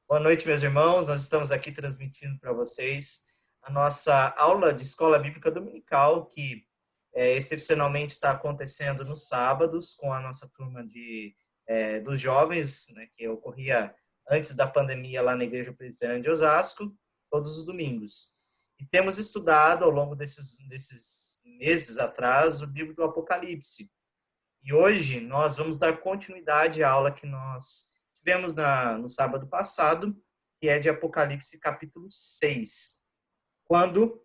Boa noite, meus irmãos. Nós estamos aqui transmitindo para vocês a nossa aula de Escola Bíblica Dominical, que excepcionalmente está acontecendo nos sábados com a nossa turma dos jovens, né, que ocorria antes da pandemia lá na Igreja Presbiteriana de Osasco, todos os domingos. E temos estudado ao longo desses meses atrás o livro do Apocalipse. E hoje nós vamos dar continuidade à aula que nós tivemos no sábado passado, que é de Apocalipse capítulo 6, quando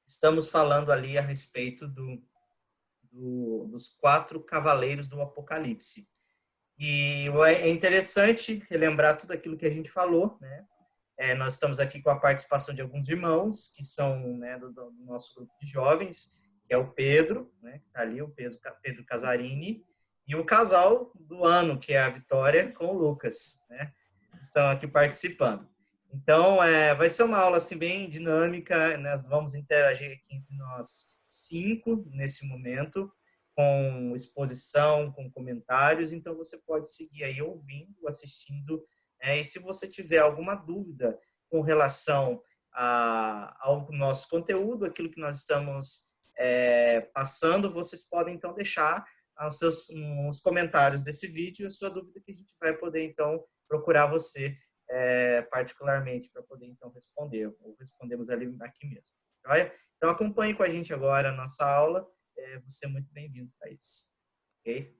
estamos falando ali a respeito dos quatro cavaleiros do Apocalipse. E é interessante relembrar tudo aquilo que a gente falou, né? Nós estamos aqui com a participação de alguns irmãos, que são, né, do nosso grupo de jovens, que é o Pedro, né, que está ali, o Pedro Casarini, e o casal do ano, que é a Vitória com o Lucas, né? Estão aqui participando. Então, vai ser uma aula assim, bem dinâmica, nós vamos interagir aqui entre nós cinco nesse momento, com exposição, com comentários, então você pode seguir aí ouvindo, assistindo, e se você tiver alguma dúvida com relação ao nosso conteúdo, aquilo que nós estamos passando, vocês podem então deixar os comentários desse vídeo, a sua dúvida que a gente vai poder então procurar você particularmente para poder então responder, ou respondemos ali aqui mesmo. Joia? Então acompanhe com a gente agora a nossa aula, você é muito bem-vindo para isso. Ok?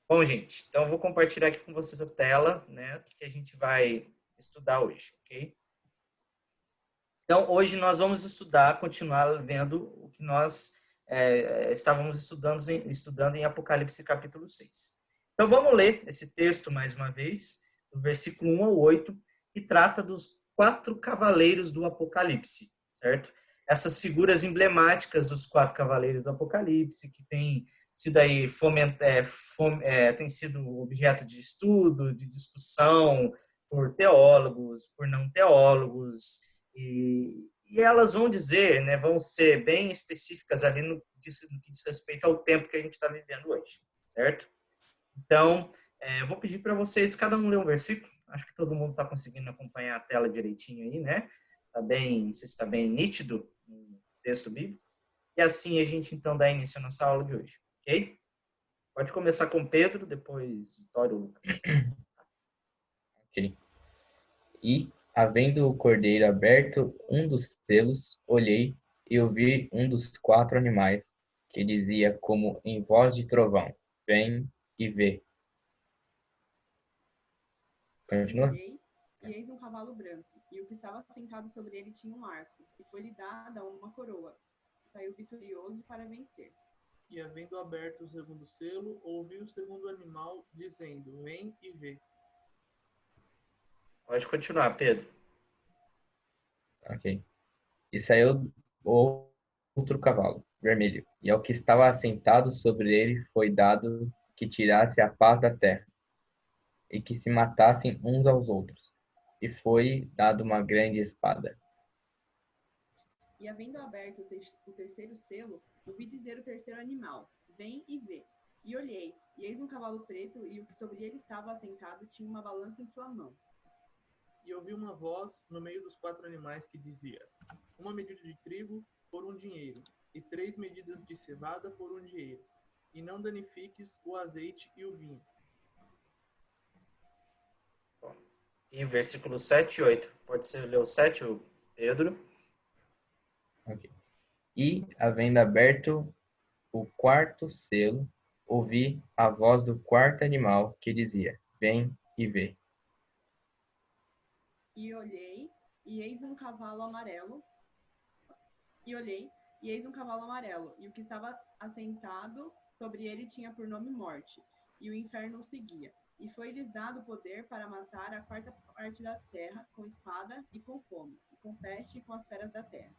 Bom, gente, então eu vou compartilhar aqui com vocês a tela, né, que a gente vai estudar hoje, ok? Então, hoje nós vamos continuar vendo o que nós estávamos estudando em Apocalipse capítulo 6. Então, vamos ler esse texto mais uma vez, do versículo 1 ao 8, que trata dos quatro cavaleiros do Apocalipse, certo? Essas figuras emblemáticas dos quatro cavaleiros do Apocalipse, que têm sido aí tem sido objeto de estudo, de discussão por teólogos, por não teólogos, e elas vão dizer, né, vão ser bem específicas ali no que diz respeito ao tempo que a gente está vivendo hoje, certo? Então, eu vou pedir para vocês, cada um ler um versículo. Acho que todo mundo está conseguindo acompanhar a tela direitinho aí, né? Tá bem, não sei se está bem nítido o texto bíblico. E assim a gente então dá início à nossa aula de hoje, ok? Pode começar com Pedro, depois Vitório e Lucas. Ok. E, havendo o cordeiro aberto um dos selos, olhei e ouvi um dos quatro animais, que dizia como em voz de trovão: Vem e vê. E Continua? olhei, e eis um cavalo branco, e o que estava sentado sobre ele tinha um arco, e foi-lhe dada uma coroa. Saiu vitorioso para vencer. E havendo aberto o segundo selo, ouvi o segundo animal dizendo: Vem e vê. Pode continuar, Pedro. Ok. E saiu outro cavalo, vermelho, e ao que estava assentado sobre ele foi dado que tirasse a paz da terra, e que se matassem uns aos outros. E foi dado uma grande espada. E havendo aberto o terceiro selo, ouvi dizer o terceiro animal: Vem e vê. E olhei, e eis um cavalo preto, e o que sobre ele estava assentado tinha uma balança em sua mão. E ouvi uma voz no meio dos quatro animais que dizia: Uma medida de trigo por um dinheiro, e 3 medidas de cevada por um dinheiro. E não danifiques o azeite e o vinho. E versículo 7 e 8. Pode ser ler o 7, Pedro? Ok. E, havendo aberto o quarto selo, ouvi a voz do quarto animal que dizia: Vem e vê. E olhei, e eis um cavalo amarelo. E olhei, e eis um cavalo amarelo, e o que estava assentado sobre ele tinha por nome Morte, e o inferno o seguia. E foi-lhes dado poder para matar a quarta parte da terra com espada e com fome, e com peste e com as feras da terra.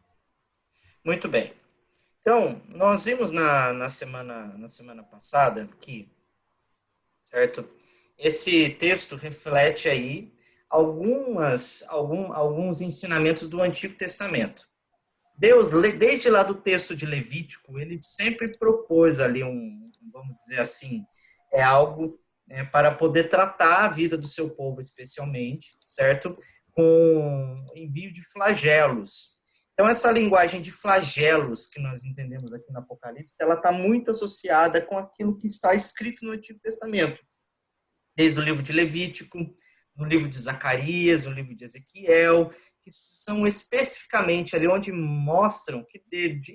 Muito bem. Então, nós vimos na semana passada que, certo? Esse texto reflete aí alguns ensinamentos do Antigo Testamento. Deus, desde lá do texto de Levítico, ele sempre propôs ali vamos dizer assim, algo né, para poder tratar a vida do seu povo, especialmente, certo? Com envio de flagelos. Então, essa linguagem de flagelos que nós entendemos aqui no Apocalipse, ela está muito associada com aquilo que está escrito no Antigo Testamento, desde o livro de Levítico, no livro de Zacarias, no livro de Ezequiel, que são especificamente ali onde mostram que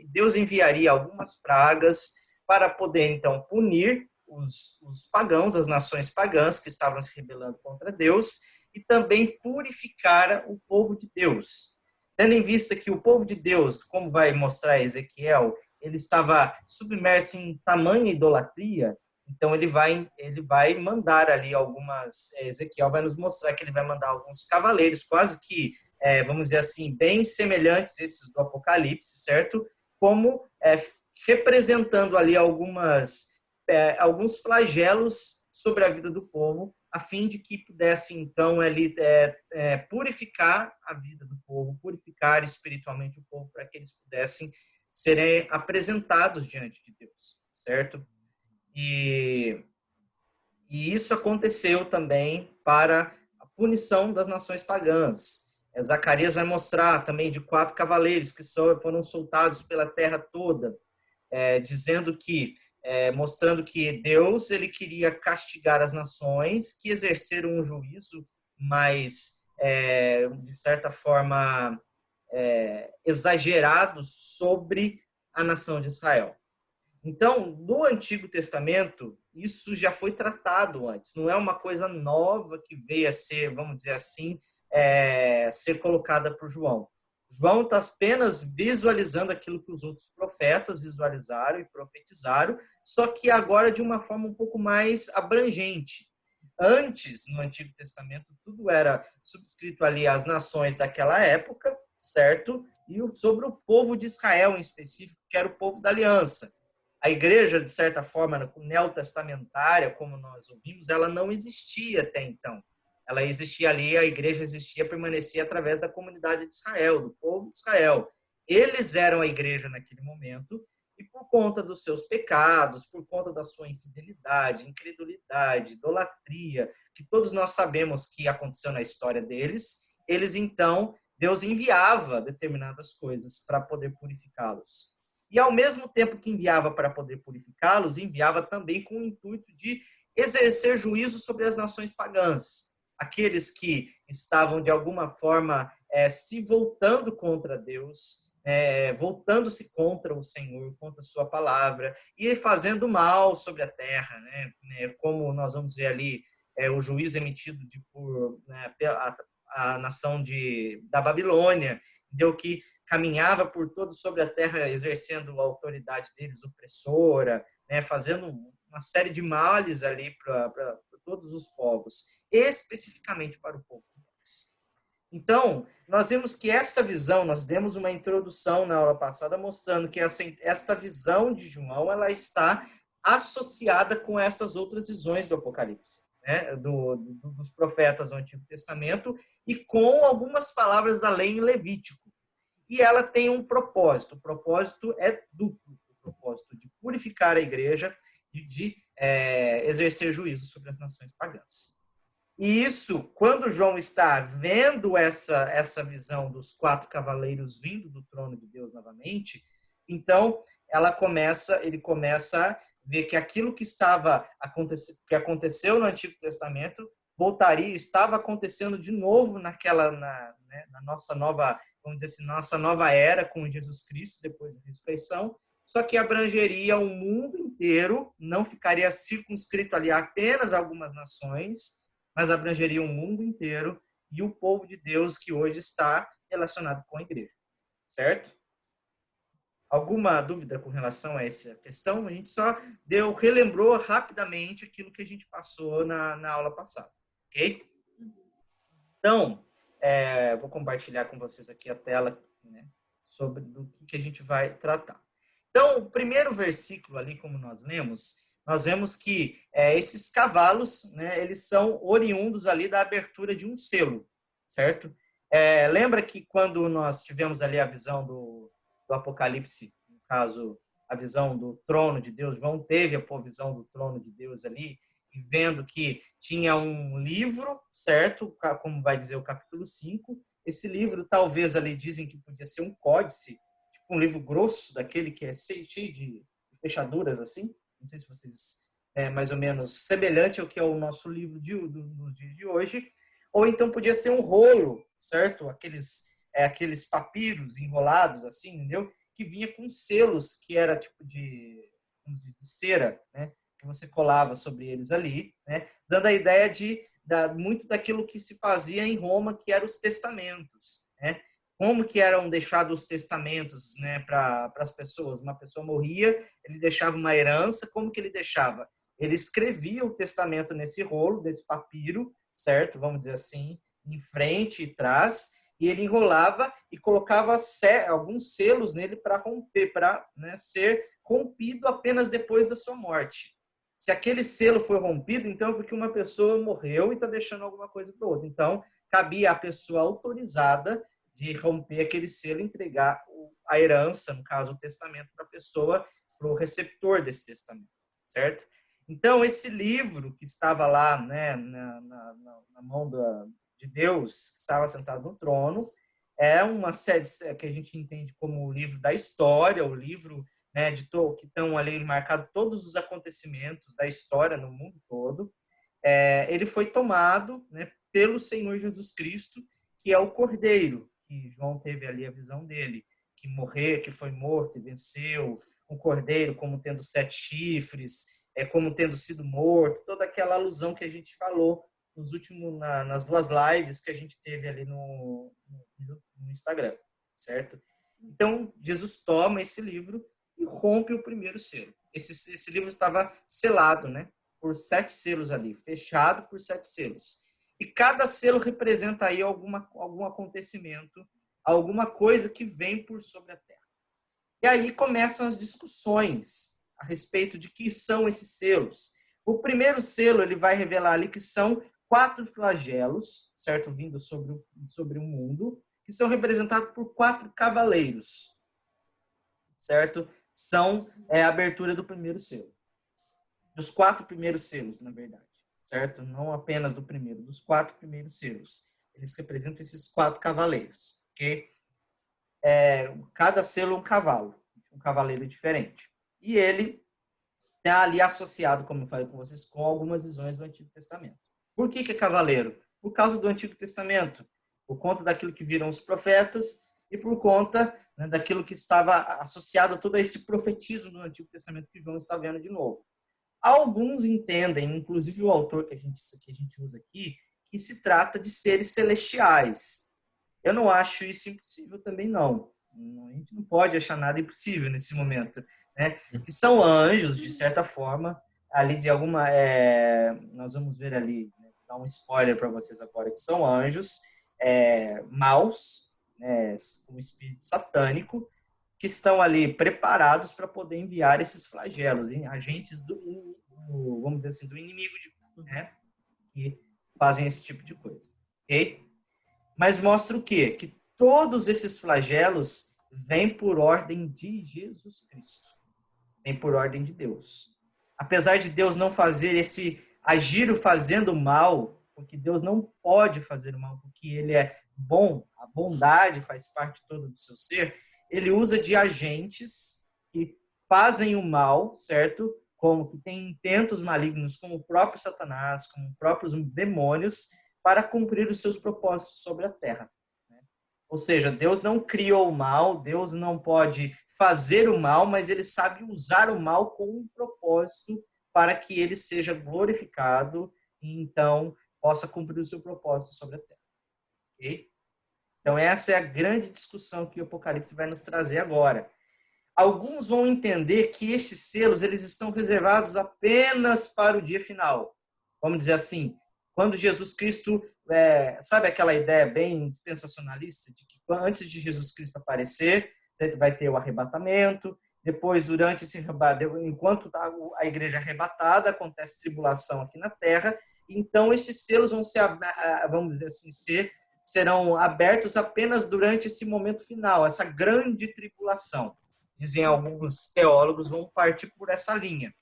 Deus enviaria algumas pragas para poder, então, punir os pagãos, as nações pagãs que estavam se rebelando contra Deus, e também purificar o povo de Deus. Tendo em vista que o povo de Deus, como vai mostrar Ezequiel, ele estava submerso em tamanha idolatria, então ele vai mandar ali algumas, Ezequiel vai nos mostrar que ele vai mandar alguns cavaleiros, quase que, vamos dizer assim, bem semelhantes a esses do Apocalipse, certo? Como representando ali alguns flagelos sobre a vida do povo, a fim de que pudesse, então, ali, purificar a vida do povo, purificar espiritualmente o povo, para que eles pudessem serem apresentados diante de Deus, certo? E isso aconteceu também para a punição das nações pagãs. Zacarias vai mostrar também de 4 cavaleiros que foram soltados pela terra toda, dizendo que, mostrando que Deus ele queria castigar as nações que exerceram um juízo mais, de certa forma, exagerado sobre a nação de Israel. Então, no Antigo Testamento, isso já foi tratado antes. Não é uma coisa nova que veio a ser, vamos dizer assim, ser colocada por João. João está apenas visualizando aquilo que os outros profetas visualizaram e profetizaram, só que agora de uma forma um pouco mais abrangente. Antes, no Antigo Testamento, tudo era subscrito ali às nações daquela época, certo? E sobre o povo de Israel em específico, que era o povo da aliança. A igreja, de certa forma, neotestamentária, como nós ouvimos, ela não existia até então. Ela existia ali, a igreja existia, permanecia através da comunidade de Israel, do povo de Israel. Eles eram a igreja naquele momento, e por conta dos seus pecados, por conta da sua infidelidade, incredulidade, idolatria, que todos nós sabemos que aconteceu na história deles, eles então, Deus enviava determinadas coisas para poder purificá-los. E ao mesmo tempo que enviava para poder purificá-los, enviava também com o intuito de exercer juízo sobre as nações pagãs. Aqueles que estavam, de alguma forma, se voltando contra Deus, voltando-se contra o Senhor, contra a sua palavra, e fazendo mal sobre a terra, né? Como nós vamos ver ali, o juízo emitido por a nação da Babilônia, deu que caminhava por todo sobre a terra, exercendo a autoridade deles opressora, né, fazendo uma série de males ali para todos os povos, especificamente para o povo de Deus. Então, nós vemos que essa visão, nós demos uma introdução na aula passada mostrando que essa visão de João, ela está associada com essas outras visões do Apocalipse, né, dos profetas do Antigo Testamento, e com algumas palavras da lei em Levítico. E ela tem um propósito. O propósito é duplo. O propósito de purificar a igreja e de exercer juízo sobre as nações pagãs. E isso, quando João está vendo essa visão dos 4 cavaleiros vindo do trono de Deus novamente, então ele começa a ver que aquilo que aconteceu no Antigo Testamento estava acontecendo de novo na nossa nova, vamos dizer assim, nossa nova era com Jesus Cristo, depois da ressurreição, só que abrangeria o mundo inteiro, não ficaria circunscrito ali a apenas algumas nações, mas abrangeria o mundo inteiro e o povo de Deus que hoje está relacionado com a igreja. Certo? Alguma dúvida com relação a essa questão? A gente só relembrou rapidamente aquilo que a gente passou na aula passada. Ok? Então, vou compartilhar com vocês aqui a tela, né, sobre do que a gente vai tratar. Então, o primeiro versículo ali, como nós lemos, nós vemos que esses cavalos, né, eles são oriundos ali da abertura de um selo, certo? Lembra que quando nós tivemos ali a visão do Apocalipse, no caso, a visão do trono de Deus, João teve a visão do trono de Deus ali, e vendo que tinha um livro, certo? Como vai dizer o capítulo 5. Esse livro, talvez ali dizem que podia ser um códice, tipo um livro grosso, daquele que é cheio de fechaduras, assim. Não sei se vocês é mais ou menos semelhante ao que é o nosso livro nos dias de hoje. Ou então podia ser um rolo, certo? Aqueles papiros enrolados, assim, entendeu? Que vinha com selos, que era tipo de cera, né? Que você colava sobre eles ali, né? Dando a ideia muito daquilo que se fazia em Roma, que eram os testamentos, né? Como que eram deixados os testamentos, né, para as pessoas? Uma pessoa morria, ele deixava uma herança, como que ele deixava? Ele escrevia o testamento nesse rolo, desse papiro, certo? Vamos dizer assim, em frente e trás, e ele enrolava e colocava alguns selos nele para romper, para, né, ser rompido apenas depois da sua morte. Se aquele selo foi rompido, então é porque uma pessoa morreu e está deixando alguma coisa para outra. Então, cabia à pessoa autorizada de romper aquele selo e entregar a herança, no caso, o testamento, para a pessoa, para o receptor desse testamento, certo? Então, esse livro que estava lá, né, na mão de Deus, que estava sentado no trono, é uma série que a gente entende como o livro da história, o livro, né, que estão ali marcados todos os acontecimentos da história no mundo todo. Ele foi tomado, né, pelo Senhor Jesus Cristo, que é o Cordeiro, que João teve ali a visão dele, que foi morto e venceu, um cordeiro como tendo 7 chifres, como tendo sido morto, toda aquela alusão que a gente falou nas 2 lives que a gente teve ali no Instagram, certo? Então, Jesus toma esse livro e rompe o primeiro selo. Esse livro estava selado, né, por 7 selos ali, fechado por 7 selos. E cada selo representa aí algum acontecimento, alguma coisa que vem por sobre a terra. E aí começam as discussões a respeito de que são esses selos. O primeiro selo, ele vai revelar ali que são 4 flagelos, certo? Vindo sobre o mundo, que são representados por 4 cavaleiros, certo? São a abertura do primeiro selo. Dos 4 primeiros selos, na verdade, certo? Não apenas do primeiro, dos 4 primeiros selos. Eles representam esses 4 cavaleiros, ok? Cada selo é um cavaleiro diferente. E ele está ali associado, como eu falei com vocês, com algumas visões do Antigo Testamento. Por que é cavaleiro? Por causa do Antigo Testamento, por conta daquilo que viram os profetas e por conta, né, daquilo que estava associado a todo esse profetismo do Antigo Testamento que João está vendo de novo. Alguns entendem, inclusive o autor que a gente usa aqui, que se trata de seres celestiais. Eu não acho isso impossível também, não. A gente não pode achar nada impossível nesse momento, né? Que são anjos, de certa forma, ali de alguma... nós vamos ver ali, né, dar um spoiler para vocês agora, que são anjos maus, né, com espírito satânico, que estão ali preparados para poder enviar esses flagelos, agentes vamos dizer assim, do inimigo, né, que fazem esse tipo de coisa. Ok? Mas mostra o quê? Que todos esses flagelos vêm por ordem de Jesus Cristo. Vêm por ordem de Deus. Apesar de Deus não fazer agir fazendo mal, porque Deus não pode fazer mal, porque ele é bom, a bondade faz parte toda do seu ser, ele usa de agentes que fazem o mal, certo? Como que tem intentos malignos, como o próprio Satanás, como os próprios demônios, para cumprir os seus propósitos sobre a terra. Ou seja, Deus não criou o mal, Deus não pode fazer o mal, mas ele sabe usar o mal com um propósito para que ele seja glorificado e então possa cumprir o seu propósito sobre a terra. Ok? Então essa é a grande discussão que o Apocalipse vai nos trazer agora. Alguns vão entender que estes selos eles estão reservados apenas para o dia final. Vamos dizer assim, quando Jesus Cristo, sabe aquela ideia bem dispensacionalista de que antes de Jesus Cristo aparecer, você vai ter o arrebatamento, depois, durante esse arrebatamento, enquanto a igreja é arrebatada, acontece tribulação aqui na terra, então esses selos vão ser, vamos dizer assim, serão abertos apenas durante esse momento final, essa grande tribulação. Dizem alguns teólogos, vão partir por essa linha.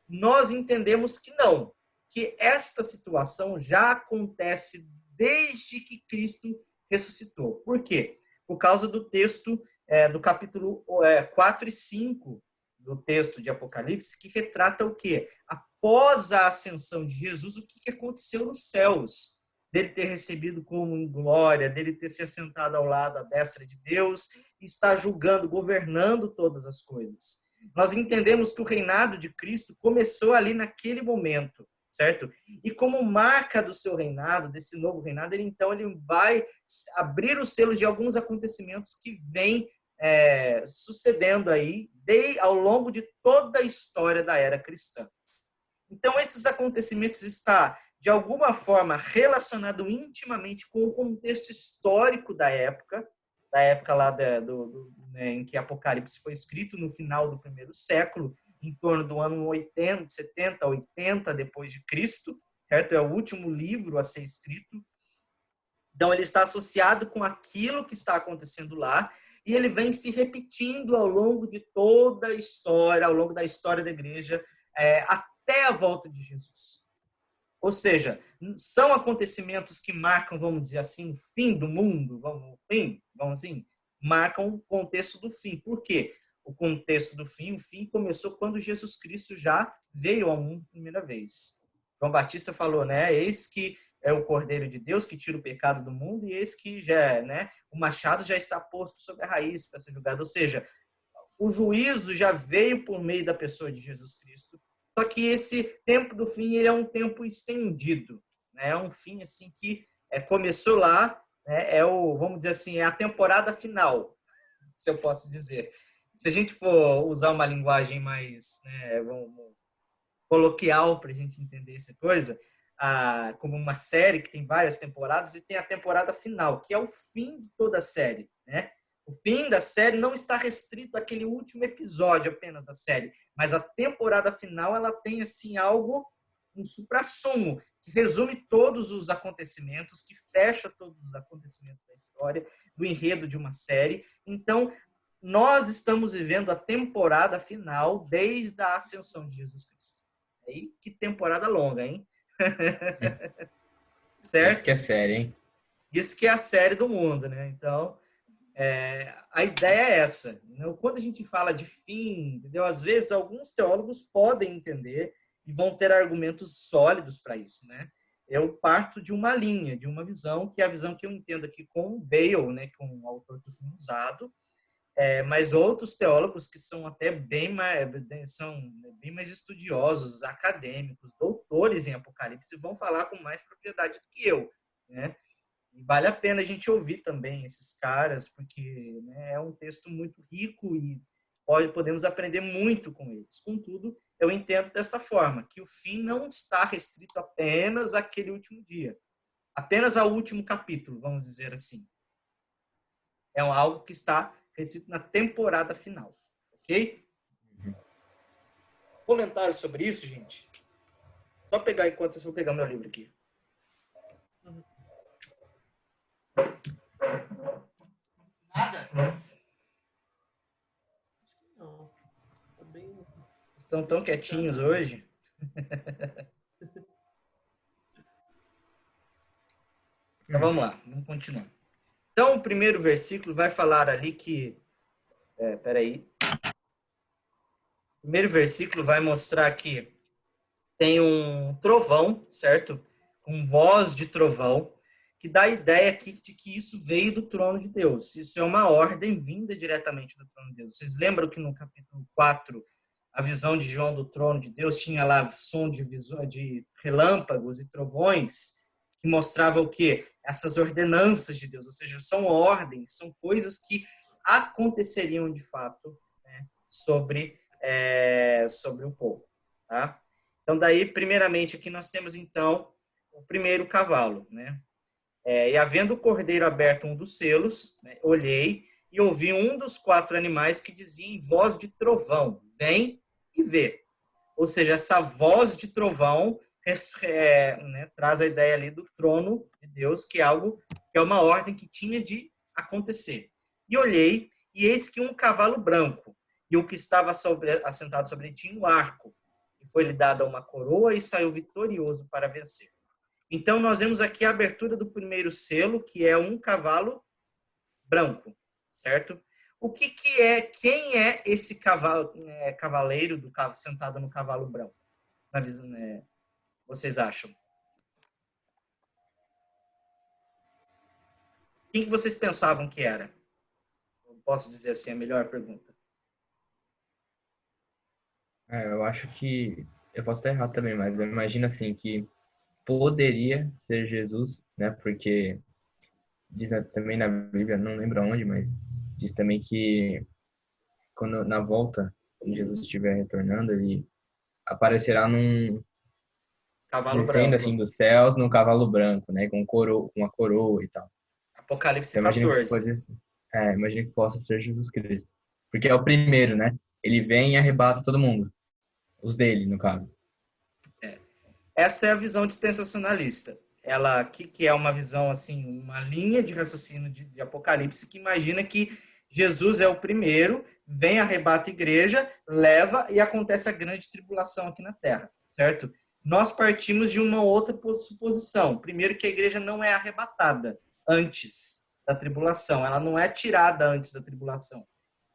Nós entendemos que não, que esta situação já acontece desde que Cristo ressuscitou. Por quê? Por causa do texto do capítulo 4 e 5 do texto de Apocalipse, que retrata o quê? Após a ascensão de Jesus, o que aconteceu nos céus? Dele ter recebido como em glória, dele ter se assentado ao lado à destra de Deus, e estar julgando, governando todas as coisas. Nós entendemos que o reinado de Cristo começou ali naquele momento, certo? E como marca do seu reinado, desse novo reinado, ele vai abrir os selos de alguns acontecimentos que vêm sucedendo aí ao longo de toda a história da era cristã. Então, esses acontecimentos estão, de alguma forma, relacionados intimamente com o contexto histórico da época lá em que Apocalipse foi escrito, no final do primeiro século, em torno do ano 80, 70, 80 depois de Cristo, certo? É o último livro a ser escrito. Então, ele está associado com aquilo que está acontecendo lá, e ele vem se repetindo ao longo de toda a história, ao longo da história da igreja, até a volta de Jesus. Ou seja, são acontecimentos que marcam, vamos dizer assim, o fim do mundo, vamos assim, marcam o contexto do fim. Por quê? O contexto do fim, o fim começou quando Jesus Cristo já veio ao mundo pela primeira vez. João Batista falou, né? Eis que é o Cordeiro de Deus que tira o pecado do mundo, e eis que o machado já está posto sobre a raiz para ser julgado. Ou seja, o juízo já veio por meio da pessoa de Jesus Cristo. Só que esse tempo do fim ele é um tempo estendido, né? É um fim assim que começou lá, né? Vamos dizer assim, é a temporada final, se eu posso dizer. Se a gente for usar uma linguagem mais, coloquial para a gente entender essa coisa, como uma série que tem várias temporadas e tem a temporada final, que é o fim de toda a série, né? O fim da série não está restrito àquele último episódio apenas da série, mas a temporada final ela tem assim um suprassumo que resume todos os acontecimentos, que fecha todos os acontecimentos da história, do enredo de uma série. Então, nós estamos vivendo a temporada final desde a ascensão de Jesus Cristo. Aí, que temporada longa, hein? Certo? Isso que é sério, hein? Isso que é a série do mundo, né? Então, a ideia é essa. Quando a gente fala de fim, entendeu? Às vezes, alguns teólogos podem entender e vão ter argumentos sólidos para isso, né? Eu parto de uma linha, de uma visão, que é a visão que eu entendo aqui com o Bale, né? Com o autor que eu tenho usado, mas outros teólogos que são até bem mais estudiosos, acadêmicos, doutores em Apocalipse, vão falar com mais propriedade do que eu, né? E vale a pena a gente ouvir também esses caras, porque, né, é um texto muito rico e podemos aprender muito com eles. Contudo, eu entendo desta forma, que o fim não está restrito apenas àquele último dia, apenas ao último capítulo, vamos dizer assim. É algo que está restrito na temporada final, ok? Comentários sobre isso, gente? Só pegar enquanto eu vou pegar meu livro aqui. Nada? Não. Tá bem. Estão tão quietinhos hoje. Então vamos lá, vamos continuar. Então o primeiro versículo vai falar ali que... O primeiro versículo vai mostrar que tem um trovão, certo? Com voz de trovão, que dá a ideia aqui de que isso veio do trono de Deus. Isso é uma ordem vinda diretamente do trono de Deus. Vocês lembram que no capítulo 4, a visão de João do trono de Deus tinha lá som de relâmpagos e trovões, que mostrava o quê? Essas ordenanças de Deus, ou seja, são ordens, são coisas que aconteceriam de fato, né, sobre o povo. Tá? Então, daí, primeiramente, aqui nós temos, então, o primeiro cavalo, né? E havendo o cordeiro aberto um dos selos, né, olhei e ouvi um dos 4 animais que dizia em voz de trovão, vem e vê. Ou seja, essa voz de trovão né, traz a ideia ali do trono de Deus, que é algo, que é uma ordem que tinha de acontecer. E olhei, e eis que um cavalo branco, e o que estava assentado sobre ele tinha um arco. que foi-lhe dada uma coroa e saiu vitorioso para vencer. Então, nós vemos aqui a abertura do primeiro selo, que é um cavalo branco, certo? O que é, quem é esse cavaleiro sentado no cavalo branco? Vocês acham? Quem que vocês pensavam que era? Eu posso dizer assim, a melhor pergunta. Eu acho que eu posso estar errado também, mas eu imagino assim que poderia ser Jesus, né? Porque diz também na Bíblia, não lembro onde, mas diz também que quando na volta, quando Jesus estiver retornando, ele aparecerá Cavalo descendo branco. assim dos céus num cavalo branco, né? Com uma coroa e tal. Apocalipse Então imagino que 14. imagino que possa ser Jesus Cristo. Porque é o primeiro, né? Ele vem e arrebata todo mundo. Os dele, no caso. Essa é a visão dispensacionalista. Ela que é uma visão assim, uma linha de raciocínio de Apocalipse que imagina que Jesus é o primeiro, vem, arrebata a igreja, leva e acontece a grande tribulação aqui na Terra, certo? Nós partimos de uma outra suposição. Primeiro, que a igreja não é arrebatada antes da tribulação, ela não é tirada antes da tribulação.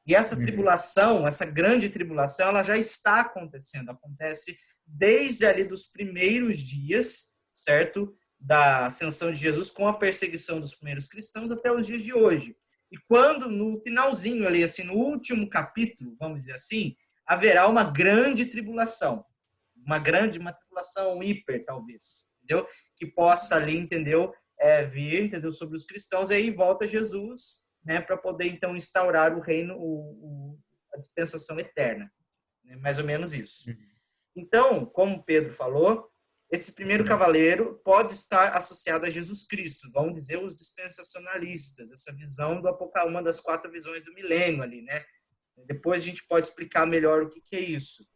E essa tribulação, essa grande tribulação, ela já está acontecendo. Acontece desde ali dos primeiros dias, certo? Da ascensão de Jesus com a perseguição dos primeiros cristãos até os dias de hoje. E quando, no finalzinho ali, assim, no último capítulo, vamos dizer assim, haverá uma grande tribulação. Uma tribulação hiper, talvez, entendeu? Que possa ali, entendeu? Vir, entendeu? Sobre os cristãos, e aí volta Jesus, né? Para poder, então, instaurar o reino, a dispensação eterna. Né? Mais ou menos isso. Então, como Pedro falou, esse primeiro cavaleiro pode estar associado a Jesus Cristo, vão dizer os dispensacionalistas, essa visão do Apocalipse, uma das 4 visões do milênio ali, né? Depois a gente pode explicar melhor o que é isso.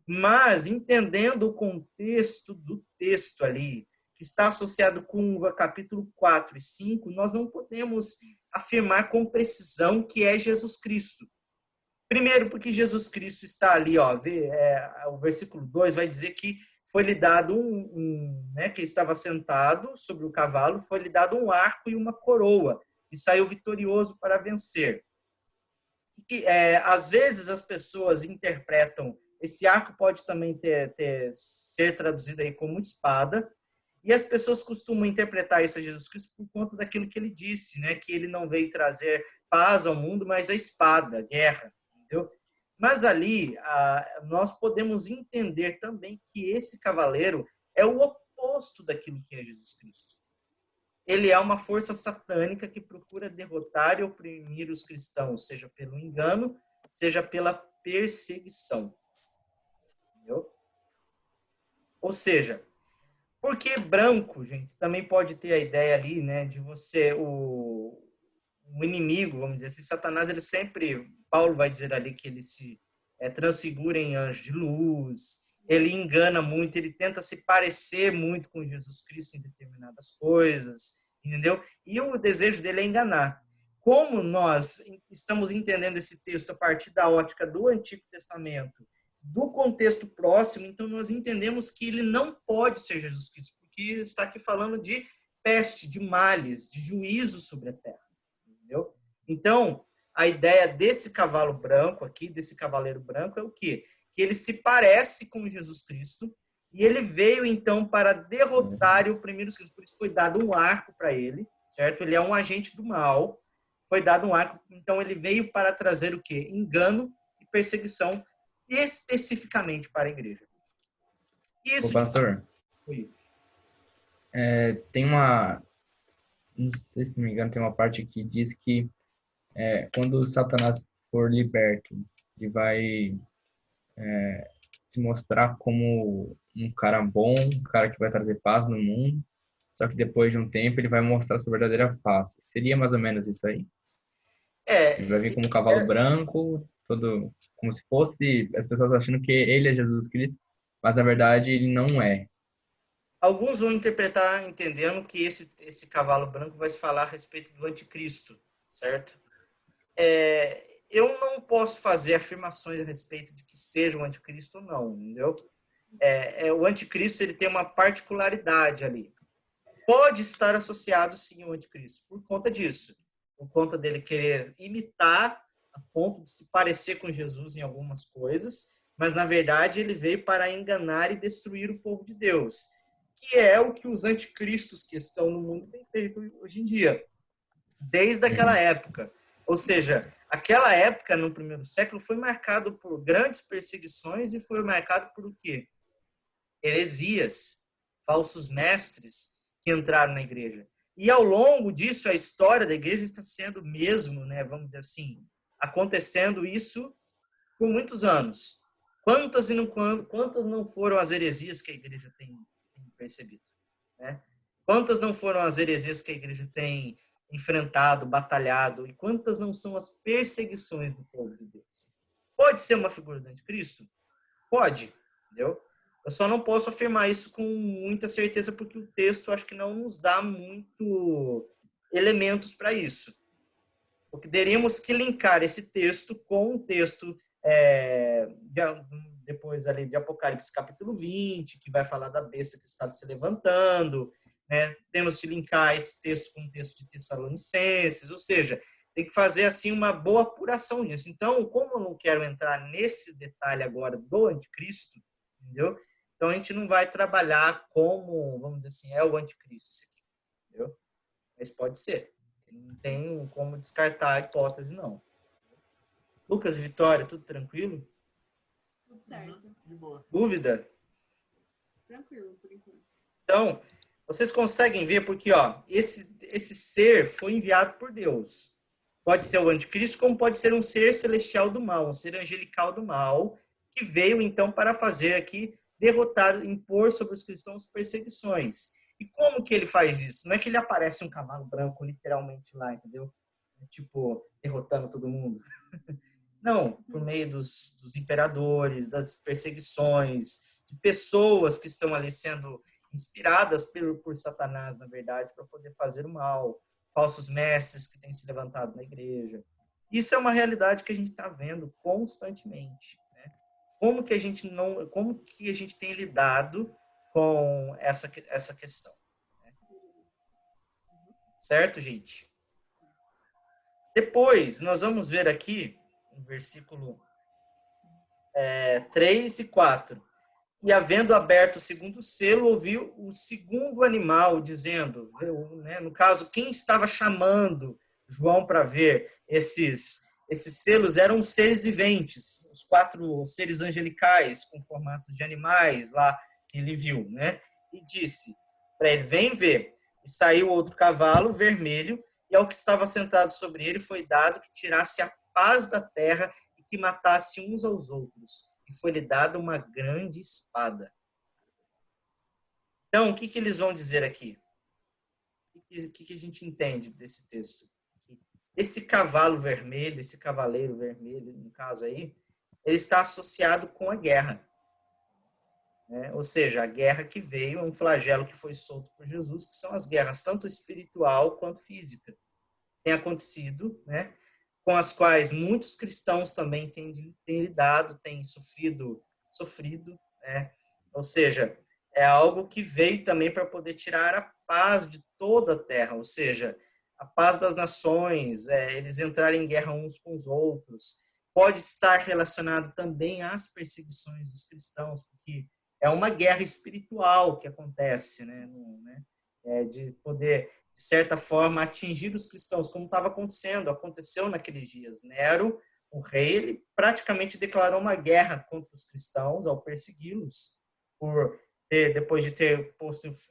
Mas, entendendo o contexto do texto ali, que está associado com o capítulo 4 e 5, nós não podemos afirmar com precisão que é Jesus Cristo. Primeiro, porque Jesus Cristo está ali, ó, o versículo 2 vai dizer que foi-lhe dado né, que estava sentado sobre o cavalo, foi-lhe dado um arco e uma coroa, e saiu vitorioso para vencer. Às vezes as pessoas interpretam, esse arco pode também ser traduzido aí como espada, e as pessoas costumam interpretar isso a Jesus Cristo por conta daquilo que ele disse, né, que ele não veio trazer paz ao mundo, mas a espada, a guerra. Entendeu? Mas ali, nós podemos entender também que esse cavaleiro é o oposto daquilo que é Jesus Cristo. Ele é uma força satânica que procura derrotar e oprimir os cristãos, seja pelo engano, seja pela perseguição. Entendeu? Ou seja, porque branco, gente, também pode ter a ideia ali, né, de você, o inimigo, vamos dizer assim, Satanás, ele sempre, Paulo vai dizer ali que ele se transfigura em anjo de luz, ele engana muito, ele tenta se parecer muito com Jesus Cristo em determinadas coisas, entendeu? E o desejo dele é enganar. Como nós estamos entendendo esse texto a partir da ótica do Antigo Testamento, do contexto próximo, então nós entendemos que ele não pode ser Jesus Cristo, porque está aqui falando de peste, de males, de juízo sobre a terra. Entendeu? Então, a ideia desse cavalo branco aqui, desse cavaleiro branco, é o quê? Que ele se parece com Jesus Cristo e ele veio, então, para derrotar o primeiro Cristo. Por isso foi dado um arco para ele, certo? Ele é um agente do mal, foi dado um arco, então ele veio para trazer o quê? Engano e perseguição, especificamente para a igreja. Isso, Ô, pastor, foi. tem uma... Não sei se não me engano, tem uma parte que diz que quando Satanás for liberto, ele vai se mostrar como um cara bom, um cara que vai trazer paz no mundo, só que depois de um tempo ele vai mostrar sua verdadeira face. Seria mais ou menos isso aí? Ele vai vir como um cavalo branco, todo como se fosse as pessoas achando que ele é Jesus Cristo, mas na verdade ele não é. Alguns vão interpretar entendendo que esse cavalo branco vai se falar a respeito do anticristo, certo? Eu não posso fazer afirmações a respeito de que seja o anticristo ou não, entendeu? o anticristo ele tem uma particularidade ali. Pode estar associado, sim, ao anticristo, por conta disso. Por conta dele querer imitar, a ponto de se parecer com Jesus em algumas coisas, mas, na verdade, ele veio para enganar e destruir o povo de Deus, que é o que os anticristos que estão no mundo têm feito hoje em dia, desde aquela época. Ou seja, aquela época, no primeiro século, foi marcado por grandes perseguições e foi marcado por o quê? Heresias, falsos mestres que entraram na igreja. E ao longo disso, a história da igreja está sendo mesmo, né, vamos dizer assim, acontecendo isso por muitos anos. Quantas não foram as heresias que a igreja tem percebido? Né? Quantas não foram as heresias que a igreja tem enfrentado, batalhado? E quantas não são as perseguições do povo de Deus? Pode ser uma figura do anticristo? Pode, entendeu? Eu só não posso afirmar isso com muita certeza porque o texto acho que não nos dá muito elementos para isso. Porque teríamos que linkar esse texto com o texto depois ali de Apocalipse capítulo 20, que vai falar da besta que está se levantando, né? Temos que linkar esse texto com o texto de Tessalonicenses, ou seja, tem que fazer assim uma boa apuração disso. Então, como eu não quero entrar nesse detalhe agora do anticristo, entendeu? Então a gente não vai trabalhar como, vamos dizer assim, é o anticristo isso aqui, entendeu? Mas pode ser. Não tem como descartar a hipótese, não. Lucas e Vitória, tudo tranquilo? Tudo certo. De boa. Dúvida? Tranquilo, por enquanto. Então, vocês conseguem ver porque ó, esse ser foi enviado por Deus. Pode ser o anticristo, como pode ser um ser celestial do mal, um ser angelical do mal, que veio então para fazer aqui derrotar, impor sobre os cristãos perseguições. E como que ele faz isso? Não é que ele aparece um cavalo branco literalmente lá, entendeu? Tipo, derrotando todo mundo. Não, por meio dos imperadores, das perseguições, de pessoas que estão ali sendo inspiradas por Satanás, na verdade, para poder fazer o mal, falsos mestres que têm se levantado na igreja. Isso é uma realidade que a gente está vendo constantemente. Né? Como que a gente tem lidado com essa questão? Né? Certo, gente? Depois, nós vamos ver aqui, no versículo 3 e 4. E havendo aberto o segundo selo, ouviu o segundo animal dizendo, né, no caso, quem estava chamando João para ver esses selos eram os seres viventes, os 4 seres angelicais com formatos de animais lá que ele viu, né? E disse para ele, vem ver. E saiu outro cavalo vermelho, e ao que estava sentado sobre ele foi dado que tirasse a paz da terra e que matasse uns aos outros. E foi-lhe dada uma grande espada. Então, o que eles vão dizer aqui? O que a gente entende desse texto? Esse cavalo vermelho, esse cavaleiro vermelho, no caso aí, ele está associado com a guerra. Né? Ou seja, a guerra que veio, um flagelo que foi solto por Jesus, que são as guerras tanto espiritual quanto física. Tem acontecido, né? Com as quais muitos cristãos também têm lidado, têm sofrido, né? Ou seja, é algo que veio também para poder tirar a paz de toda a terra, ou seja, a paz das nações, eles entrarem em guerra uns com os outros. Pode estar relacionado também às perseguições dos cristãos, porque é uma guerra espiritual que acontece, né? De poder de certa forma, atingir os cristãos, como estava aconteceu naqueles dias. Nero, o rei, ele praticamente declarou uma guerra contra os cristãos ao persegui-los, depois de ter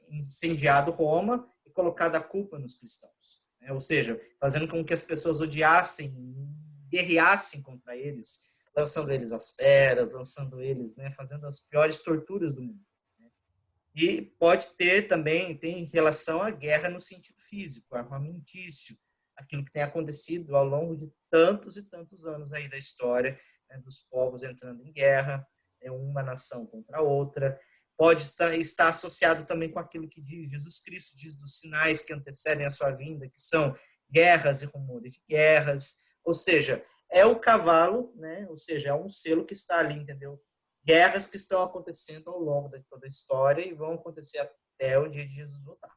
incendiado Roma e colocado a culpa nos cristãos. Né? Ou seja, fazendo com que as pessoas odiassem, guerreassem contra eles, lançando eles às feras, lançando eles, né, fazendo as piores torturas do mundo. E pode ter também, tem relação à guerra no sentido físico, armamentício, aquilo que tem acontecido ao longo de tantos e tantos anos aí da história, né, dos povos entrando em guerra, uma nação contra a outra. Pode estar associado também com aquilo que diz Jesus Cristo, diz dos sinais que antecedem a sua vinda, que são guerras e rumores de guerras. Ou seja, é o cavalo, né? Ou seja, é um selo que está ali, entendeu? guerras que estão acontecendo ao longo de toda a história e vão acontecer até o dia de Jesus voltar.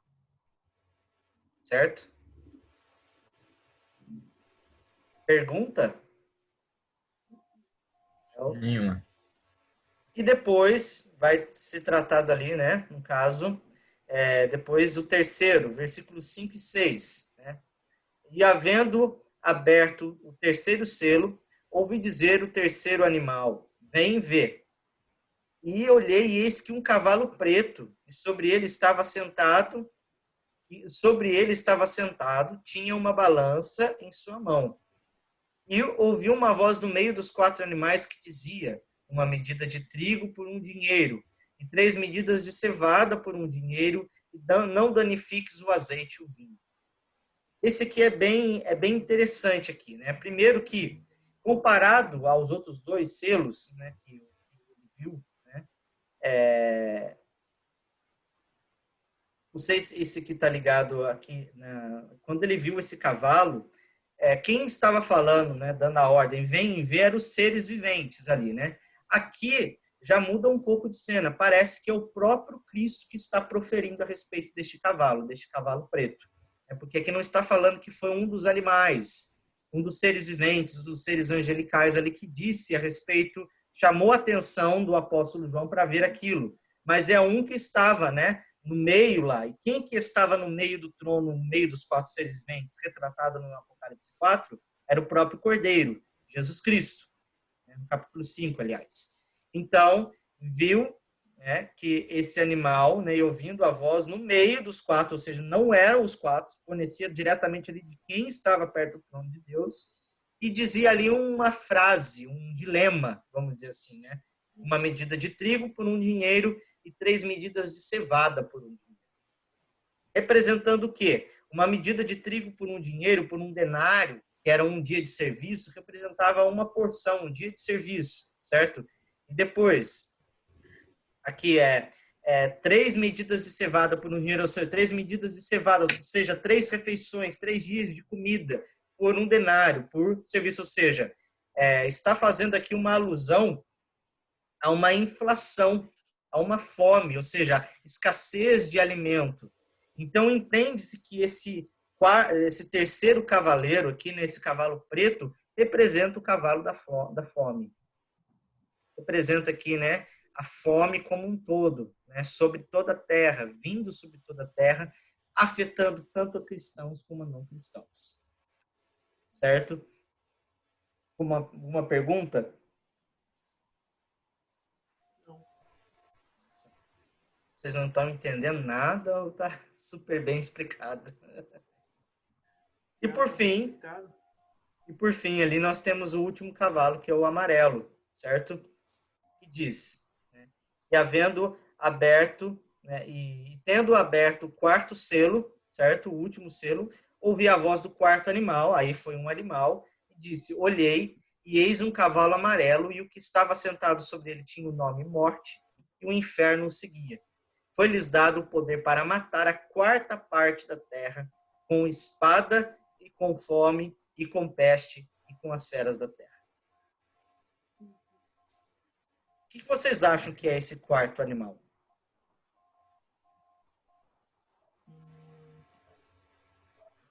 Certo? Pergunta? Nenhuma. E depois vai ser tratado ali, né, no caso, depois o terceiro, versículos 5 e 6. Né? E havendo aberto o terceiro selo, ouvi dizer o terceiro animal, vem ver. E olhei, e eis que um cavalo preto, e sobre ele estava sentado, tinha uma balança em sua mão. E ouvi uma voz do meio dos 4 animais que dizia: uma medida de trigo por um dinheiro, e 3 medidas de cevada por um dinheiro, e não danifiques o azeite e o vinho. Esse aqui é bem interessante aqui, né? Primeiro que, comparado aos outros 2 selos, né, que ele viu, né? Não sei se esse aqui está ligado aqui. Quando ele viu esse cavalo, quem estava falando, né, dando a ordem, vem ver, eram os seres viventes ali, né? Aqui já muda um pouco de cena. Parece que é o próprio Cristo que está proferindo a respeito deste cavalo preto. É porque aqui não está falando que foi um dos animais, um dos seres viventes, dos seres angelicais ali que disse a respeito, chamou a atenção do apóstolo João para ver aquilo. Mas é um que estava, né, no meio lá. E quem que estava no meio do trono, no meio dos 4 seres viventes, retratado no Apocalipse 4, era o próprio Cordeiro, Jesus Cristo, né, no capítulo 5, aliás. Então, viu, né, que esse animal, né, e ouvindo a voz no meio dos 4, ou seja, não eram os 4, fornecia diretamente ali de quem estava perto do trono de Deus, e dizia ali uma frase, um dilema, vamos dizer assim, né? Uma medida de trigo por um dinheiro e 3 medidas de cevada por um dinheiro. Representando o quê? Uma medida de trigo por um dinheiro, por um denário, que era um dia de serviço, representava uma porção, um dia de serviço, certo? E depois, aqui 3 medidas de cevada por um dinheiro, ou seja, 3 medidas de cevada, ou seja, 3 refeições, 3 dias de comida por um denário, por serviço, ou seja, está fazendo aqui uma alusão a uma inflação, a uma fome, ou seja, escassez de alimento. Então, entende-se que esse terceiro cavaleiro aqui, nesse cavalo preto, representa o cavalo da fome. Representa aqui, né, a fome como um todo, né, sobre toda a terra, vindo sobre toda a terra, afetando tanto cristãos como não cristãos. Certo? Uma pergunta? Vocês não estão entendendo nada ou está super bem explicado? E por fim, ali nós temos o último cavalo, que é o amarelo, certo? Que diz, né? E havendo aberto, né, e tendo aberto o 4º selo, certo? O último selo, ouvi a voz do 4º animal, aí foi um animal, e disse: olhei, e eis um cavalo amarelo, e o que estava sentado sobre ele tinha o nome Morte, e o inferno o seguia. Foi-lhes dado o poder para matar a 4ª parte da terra, com espada e com fome e com peste e com as feras da terra. O que vocês acham que é esse 4º animal?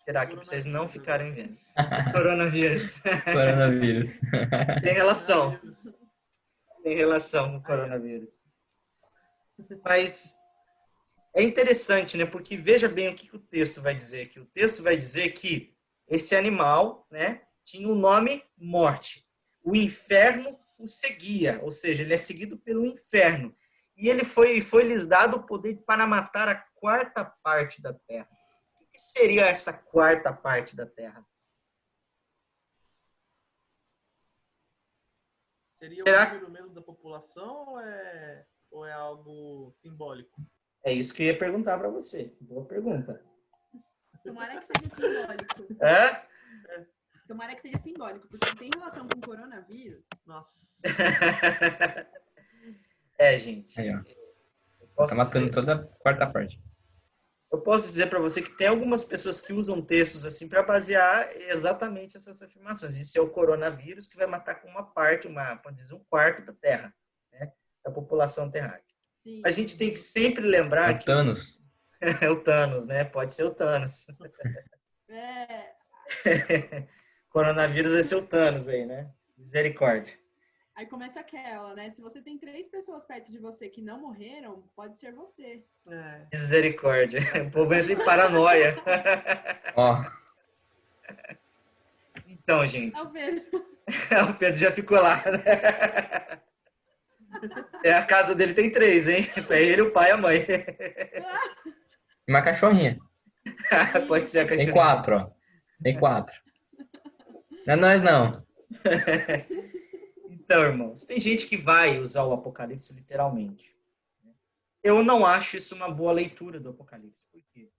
Será que vocês não ficarem vendo? Coronavírus. Coronavírus. Tem relação. Tem relação com o coronavírus. Mas é interessante, né? Porque veja bem o que o texto vai dizer aqui. O texto vai dizer que esse animal, né, tinha o nome Morte. O inferno o seguia, ou seja, ele é seguido pelo inferno. E ele foi-lhes dado o poder para matar a 4ª parte da terra. O que seria essa 4ª parte da terra? Seria o número mesmo da população ou é algo simbólico? É isso que eu ia perguntar para você. Boa pergunta. Tomara que seja simbólico. Tomara que seja simbólico, porque tem relação com o coronavírus. Nossa. Gente. Aí, ó. Tá matando toda a 4ª parte. Eu posso dizer para você que tem algumas pessoas que usam textos assim para basear exatamente essas afirmações. Isso é o coronavírus que vai matar com uma parte, pode dizer, 1/4 da Terra. Né? da população terráquea. Sim. A gente tem que sempre lembrar O Thanos. é o Thanos, né? Pode ser o Thanos. É, Coronavírus vai ser o Thanos aí, né? Misericórdia. aí começa aquela, né? Se você tem 3 pessoas perto de você que não morreram, pode ser você. É. Misericórdia. O povo entra em paranoia. Ó, Então, gente, É o Pedro. o Pedro já ficou lá, né? É, a casa dele tem 3, hein? É ele, o pai e a mãe. e uma cachorrinha. Pode ser a Tem cachorrinha. 4, ó. Tem 4. Não é nós, não. Então, irmãos, tem gente que vai usar o Apocalipse literalmente. Eu não acho isso uma boa leitura do Apocalipse. Por quê?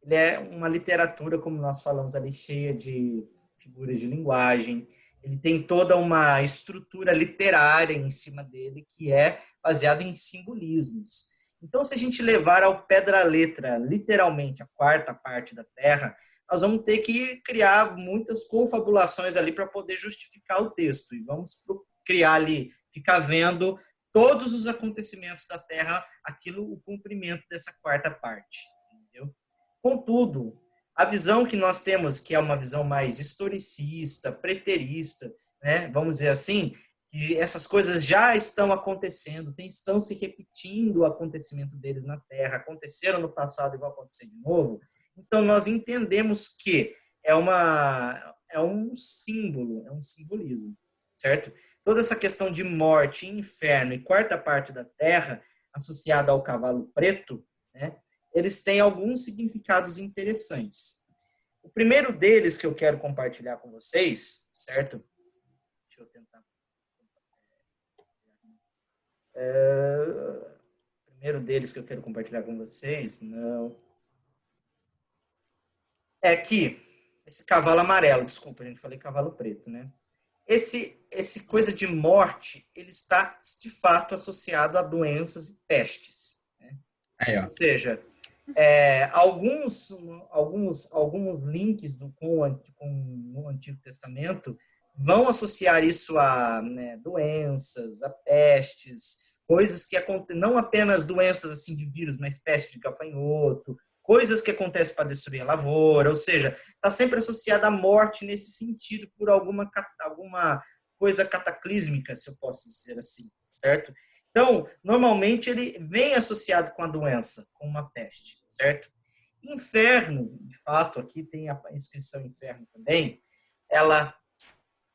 Ele é uma literatura, como nós falamos ali, cheia de figuras de linguagem. Ele tem toda uma estrutura literária em cima dele que é baseada em simbolismos. Então, se a gente levar ao pé da letra, literalmente, a quarta parte da Terra, nós vamos ter que criar muitas confabulações ali para poder justificar o texto. E vamos criar ali, ficar vendo todos os acontecimentos da Terra, aquilo, o cumprimento dessa quarta parte. Entendeu? Contudo, a visão que nós temos, que é uma visão mais historicista, preterista, né, vamos dizer assim, que essas coisas já estão acontecendo, estão se repetindo o acontecimento deles na Terra, aconteceram no passado e vão acontecer de novo. Então, nós entendemos que é um símbolo, é um simbolismo, certo? Toda essa questão de morte, inferno e quarta parte da Terra, associada ao cavalo preto, né, eles têm alguns significados interessantes. O primeiro deles que eu quero compartilhar com vocês, certo? Deixa eu tentar. O primeiro deles que eu quero compartilhar com vocês, não. É que esse cavalo amarelo, desculpa, a gente falei cavalo preto, né? Esse coisa de morte, ele está de fato associado a doenças e pestes. Né? Aí, ó. Ou seja, alguns links com o Antigo Testamento vão associar isso a, né, doenças, a pestes, coisas que acontecem, não apenas doenças assim de vírus, mas peste de gafanhoto, coisas que acontecem para destruir a lavoura, ou seja, está sempre associada à morte nesse sentido por alguma coisa cataclísmica, se eu posso dizer assim, certo? Então, normalmente ele vem associado com a doença, com uma peste, certo? Inferno, de fato, aqui tem a inscrição inferno também, ela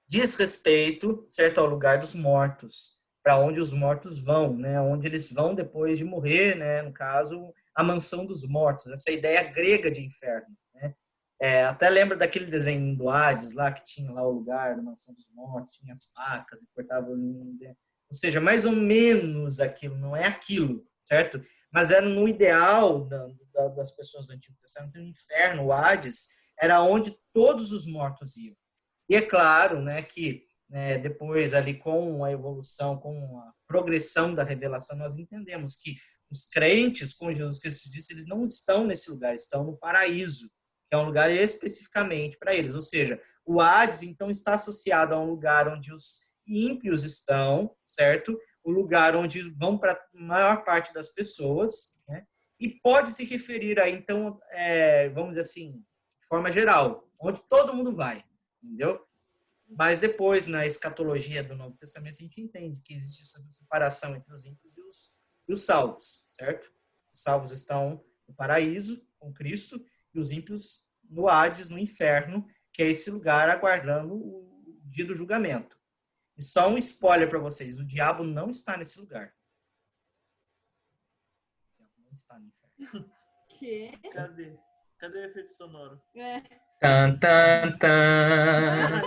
diz respeito, certo, ao lugar dos mortos, para onde os mortos vão, né? Onde eles vão depois de morrer, né? No caso, a mansão dos mortos, essa ideia grega de inferno, né? Até lembro daquele desenho do Hades lá, que tinha lá o lugar da mansão dos mortos, tinha as facas e cortava o linho, né? Ou seja, mais ou menos aquilo, não é aquilo, certo? Mas era no ideal das pessoas do Antigo Testamento, o inferno, o Hades, era onde todos os mortos iam. E é claro, né, que depois ali com a evolução, com a progressão da revelação, nós entendemos que os crentes com Jesus Cristo disse, eles não estão nesse lugar, estão no paraíso, que é um lugar especificamente para eles. Ou seja, o Hades, então, está associado a um lugar onde os ímpios estão, certo? O lugar onde vão para a maior parte das pessoas, né? E pode se referir a, então, vamos dizer assim, de forma geral, onde todo mundo vai, entendeu? Mas depois, na escatologia do Novo Testamento, a gente entende que existe essa separação entre os ímpios e os salvos, certo? Os salvos estão no paraíso, com Cristo, e os ímpios no Hades, no inferno, que é esse lugar aguardando o dia do julgamento. E só um spoiler para vocês, o diabo não está nesse lugar. O diabo não está no inferno. Que? Cadê o efeito sonoro? Tan, tan, tan.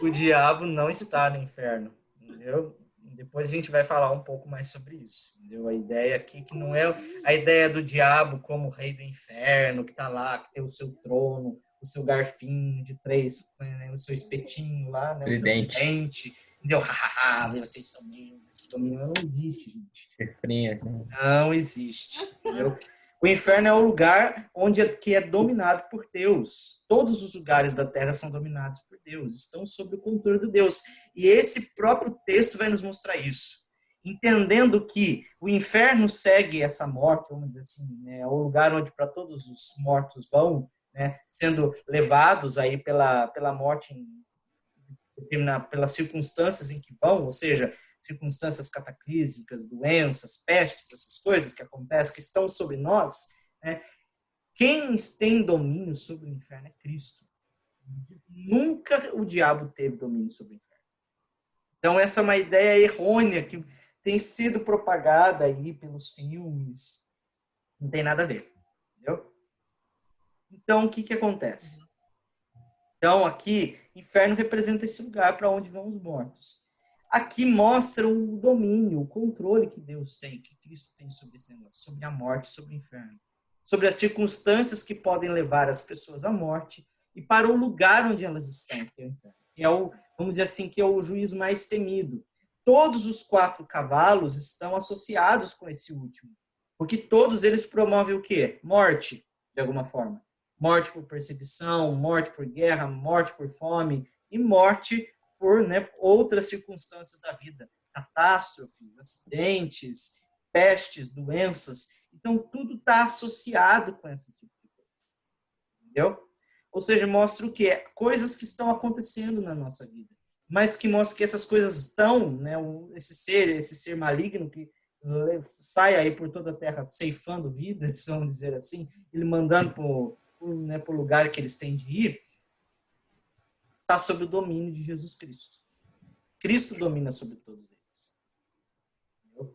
O diabo não está no inferno, entendeu? Depois a gente vai falar um pouco mais sobre isso, entendeu? A ideia aqui que não é a ideia do diabo como rei do inferno, que está lá, que tem o seu trono, o seu garfinho de 3, né, o seu espetinho lá, né, o seu tridente, entendeu? Vocês são meus, esse domínio não existe, gente. Chifrinho, assim. Não existe, entendeu? O inferno é o lugar que é dominado por Deus. Todos os lugares da terra são dominados por Deus, estão sob o controle de Deus. E esse próprio texto vai nos mostrar isso. Entendendo que o inferno segue essa morte, vamos dizer assim, né, é o lugar onde para todos os mortos vão, né, sendo levados aí pela morte, pelas circunstâncias em que vão, ou seja, circunstâncias cataclísmicas, doenças, pestes, essas coisas que acontecem, que estão sobre nós, né, quem tem domínio sobre o inferno é Cristo. Nunca o diabo teve domínio sobre o inferno. Então, essa é uma ideia errônea que tem sido propagada aí pelos filmes. Não tem nada a ver. Entendeu? Então, o que acontece? Então, aqui, inferno representa esse lugar para onde vão os mortos. Aqui mostra o domínio, o controle que Deus tem, que Cristo tem sobre esse negócio, sobre a morte, sobre o inferno. Sobre as circunstâncias que podem levar as pessoas à morte e para o lugar onde elas estão, que é o inferno. Que é o, vamos dizer assim, que é o juízo mais temido. Todos os 4 cavalos estão associados com esse último. Porque todos eles promovem o quê? Morte, de alguma forma. Morte por perseguição, morte por guerra, morte por fome e morte por, né, outras circunstâncias da vida. Catástrofes, acidentes, pestes, doenças. Então, tudo está associado com esse tipo de coisa. Entendeu? Ou seja, mostra o quê? Coisas que estão acontecendo na nossa vida. Mas que mostra que essas coisas estão, né, esse ser maligno que sai aí por toda a terra ceifando vidas, vamos dizer assim, ele mandando para o lugar que eles têm de ir, está sob o domínio de Jesus Cristo. Cristo domina sobre todos eles. Entendeu?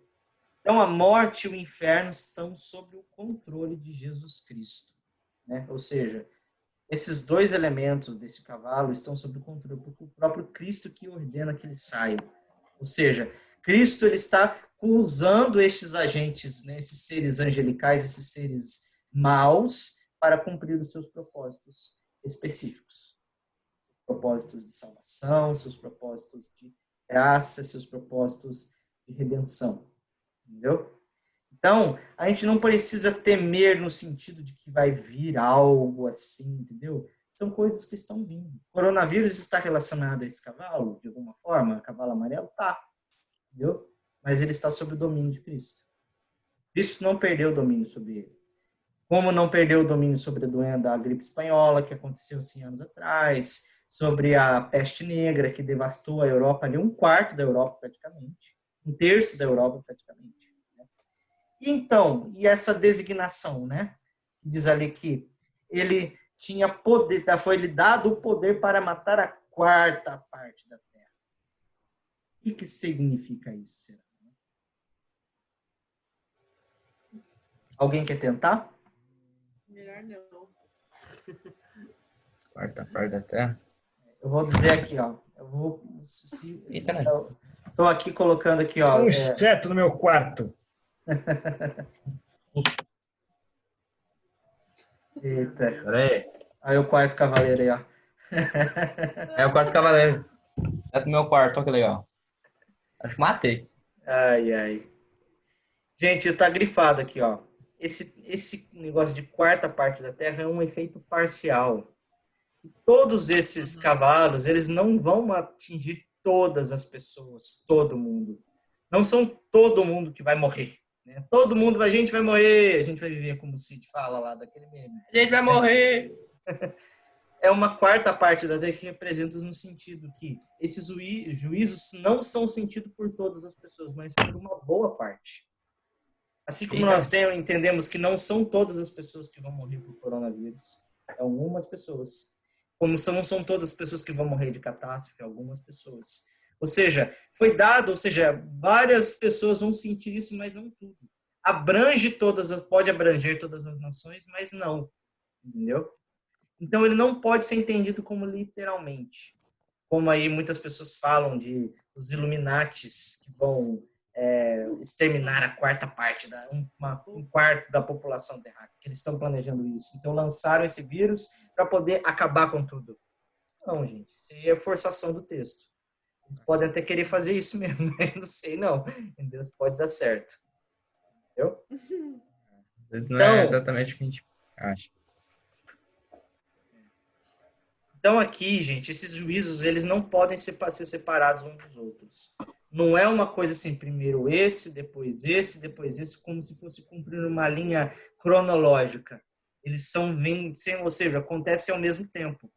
Então, a morte e o inferno estão sob o controle de Jesus Cristo. Né? Ou seja, esses 2 elementos desse cavalo estão sob o controle, porque o próprio Cristo que ordena que eles saiam. Ou seja, Cristo ele está usando estes agentes, né, esses seres angelicais, esses seres maus, para cumprir os seus propósitos específicos. Propósitos de salvação, seus propósitos de graça, seus propósitos de redenção. Entendeu? Então, a gente não precisa temer no sentido de que vai vir algo assim, entendeu? São coisas que estão vindo. O coronavírus está relacionado a esse cavalo, de alguma forma? Cavalo amarelo? Tá. Entendeu? Mas ele está sob o domínio de Cristo. Cristo não perdeu o domínio sobre ele. Como não perdeu o domínio sobre a doença da gripe espanhola, que aconteceu 100 anos atrás, sobre a peste negra, que devastou a Europa, ali 1/4 da Europa praticamente, 1/3 da Europa praticamente. Então, e essa designação, né? Diz ali que ele tinha poder, foi-lhe dado o poder para matar a 4ª parte da terra. O que significa isso, será? Alguém quer tentar? Melhor não. 4ª parte da terra. Eu vou dizer aqui, ó. Eu vou. Estou aqui colocando aqui, ó. Um inseto no meu quarto. Eita. Peraí. Aí o 4º cavaleiro aí, ó. É o 4º cavaleiro. É do meu quarto, olha que legal. Acho que matei. Ai, ai. Gente, tá grifado aqui, ó. Esse negócio de 4ª parte da Terra é um efeito parcial. Todos esses cavalos, eles não vão atingir todas as pessoas, todo mundo. Não são todo mundo que vai morrer. Né? Todo mundo, a gente vai morrer, a gente vai viver como o Cid fala lá daquele meme. A gente vai morrer. É uma 4ª parte da Terra que representa no sentido que esses juízos não são sentidos por todas as pessoas, mas por uma boa parte. Assim como nós entendemos que não são todas as pessoas que vão morrer por coronavírus, algumas pessoas. Como não são todas as pessoas que vão morrer de catástrofe, algumas pessoas. Ou seja, foi dado, ou seja, várias pessoas vão sentir isso, mas não tudo. Pode abranger todas as nações, mas não. Entendeu? Então ele não pode ser entendido como literalmente. Como aí muitas pessoas falam de os Illuminatis que vão exterminar a 4ª parte, um quarto da população terráquea, que eles estão planejando isso. Então lançaram esse vírus para poder acabar com tudo. Não, gente, isso aí é forçação do texto. Eles podem até querer fazer isso mesmo, mas não sei não. Deus pode dar certo. Entendeu? Às vezes não é exatamente o que a gente acha. Então aqui, gente, esses juízos, eles não podem ser separados uns dos outros. Não é uma coisa assim, primeiro esse, depois esse, como se fosse cumprir uma linha cronológica. Eles são, ou seja, acontecem ao mesmo tempo.